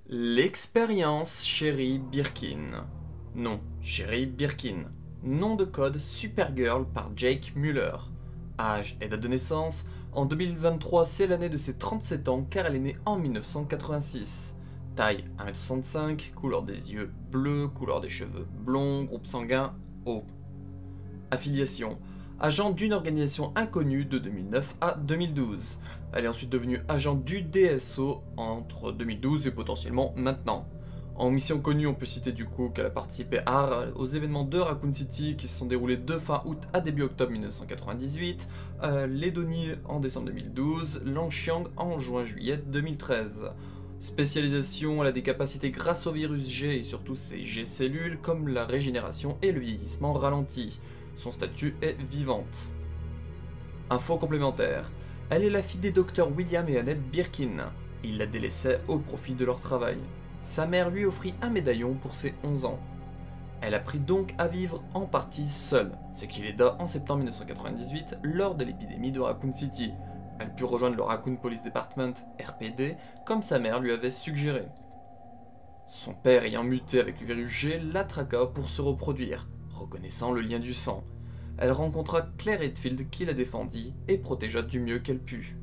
L'expérience Sherry Birkin. Non, Sherry Birkin. Nom de code Supergirl par Jake Muller. Âge et date de naissance. En 2023, c'est l'année de ses 37 ans car elle est née en 1986. Taille 1m65, couleur des yeux bleu, couleur des cheveux blond, groupe sanguin O. Affiliation. Agent d'une organisation inconnue de 2009 à 2012. Elle est ensuite devenue agent du DSO entre 2012 et potentiellement maintenant. En mission connue, on peut citer du coup qu'elle a participé aux événements de Raccoon City qui se sont déroulés de fin août à début octobre 1998, Ledonie en décembre 2012, Langxiang en juin-juillet 2013. Spécialisation, elle a des capacités grâce au virus G et surtout ses G-cellules comme la régénération et le vieillissement ralenti. Son statut est vivante. Info complémentaire. Elle est la fille des docteurs William et Annette Birkin. Ils la délaissaient au profit de leur travail. Sa mère lui offrit un médaillon pour ses 11 ans. Elle apprit donc à vivre en partie seule, ce qui l'aida en septembre 1998 lors de l'épidémie de Raccoon City. Elle put rejoindre le Raccoon Police Department, RPD, comme sa mère lui avait suggéré. Son père ayant muté avec le virus G la traqua pour se reproduire, reconnaissant le lien du sang. Elle rencontra Claire Redfield qui la défendit et protégea du mieux qu'elle put.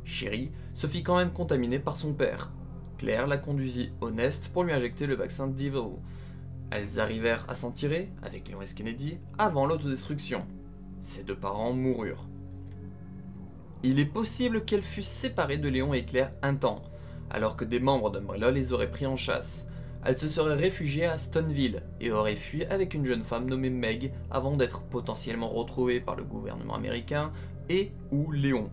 Sherry se fit quand même contaminer par son père. Claire la conduisit au Nest pour lui injecter le vaccin Devil. Elles arrivèrent à s'en tirer, avec Léon S. Kennedy, avant l'autodestruction. Ses deux parents moururent. Il est possible qu'elle fût séparée de Léon et Claire un temps, alors que des membres d'Umbrella les auraient pris en chasse. Elle se serait réfugiée à Stoneville et aurait fui avec une jeune femme nommée Meg avant d'être potentiellement retrouvée par le gouvernement américain et ou Léon.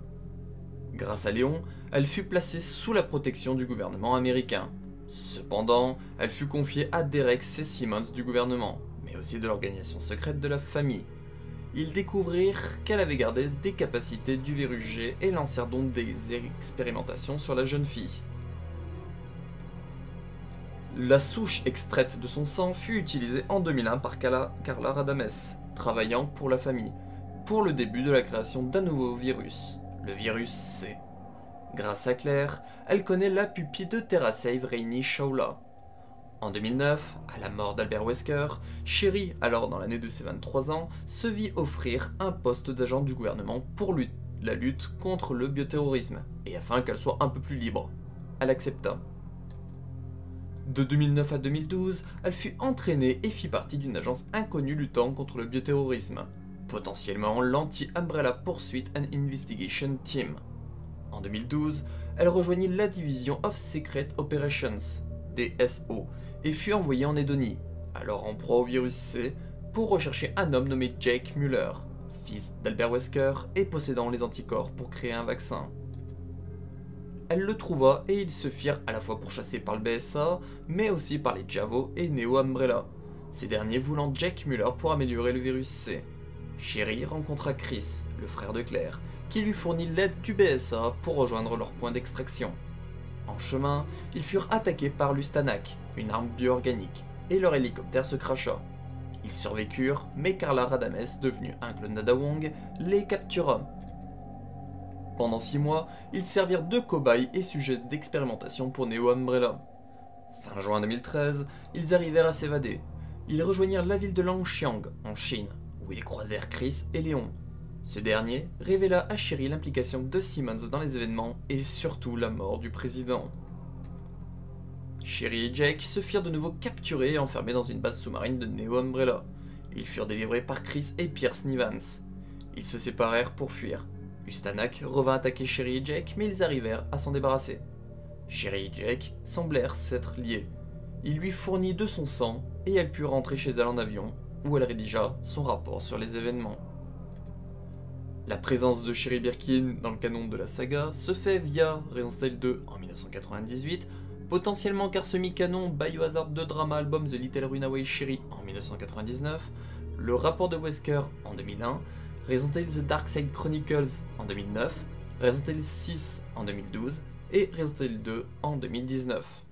Grâce à Léon, elle fut placée sous la protection du gouvernement américain. Cependant, elle fut confiée à Derek C. Simmons du gouvernement, mais aussi de l'organisation secrète de la famille. Ils découvrirent qu'elle avait gardé des capacités du virus G et lancèrent donc des expérimentations sur la jeune fille. La souche extraite de son sang fut utilisée en 2001 par Carla Radames, travaillant pour la famille, pour le début de la création d'un nouveau virus, le virus C. Grâce à Claire, elle connaît la pupille de TerraSave Rainey Shaula. En 2009, à la mort d'Albert Wesker, Sherry, alors dans l'année de ses 23 ans, se vit offrir un poste d'agent du gouvernement pour la lutte contre le bioterrorisme, et afin qu'elle soit un peu plus libre. Elle accepta. De 2009 à 2012, elle fut entraînée et fit partie d'une agence inconnue luttant contre le bioterrorisme, potentiellement l'Anti-Umbrella Pursuit and Investigation Team. En 2012, elle rejoignit la Division of Secret Operations, DSO, et fut envoyée en Edonie, alors en proie au virus C, pour rechercher un homme nommé Jake Muller, fils d'Albert Wesker et possédant les anticorps pour créer un vaccin. Elle le trouva et ils se firent à la fois pourchasser par le BSA, mais aussi par les Javo et Neo Umbrella, ces derniers voulant Jake Muller pour améliorer le virus C. Sherry rencontra Chris, le frère de Claire, qui lui fournit l'aide du BSA pour rejoindre leur point d'extraction. En chemin, ils furent attaqués par l'Ustanak, une arme bio-organique, et leur hélicoptère se cracha. Ils survécurent, mais Carla Radames, devenue un clone d'Ada Wong, les captura. Pendant 6 mois, ils servirent de cobayes et sujets d'expérimentation pour Neo Umbrella. Fin juin 2013, ils arrivèrent à s'évader. Ils rejoignirent la ville de Langxiang, en Chine, où ils croisèrent Chris et Léon. Ce dernier révéla à Sherry l'implication de Simmons dans les événements et surtout la mort du président. Sherry et Jake se firent de nouveau capturés et enfermés dans une base sous-marine de Neo Umbrella. Ils furent délivrés par Chris et Pierce Nivans. Ils se séparèrent pour fuir. Ustanak revint attaquer Sherry et Jake, mais ils arrivèrent à s'en débarrasser. Sherry et Jake semblèrent s'être liés. Il lui fournit de son sang et elle put rentrer chez elle en avion, où elle rédigea son rapport sur les événements. La présence de Sherry Birkin dans le canon de la saga se fait via Resident Evil 2 en 1998, potentiellement car semi-canon Biohazard 2 Drama Album The Little Runaway Sherry en 1999, le rapport de Wesker en 2001, Resident Evil The Dark Side Chronicles en 2009, Resident Evil 6 en 2012 et Resident Evil 2 en 2019.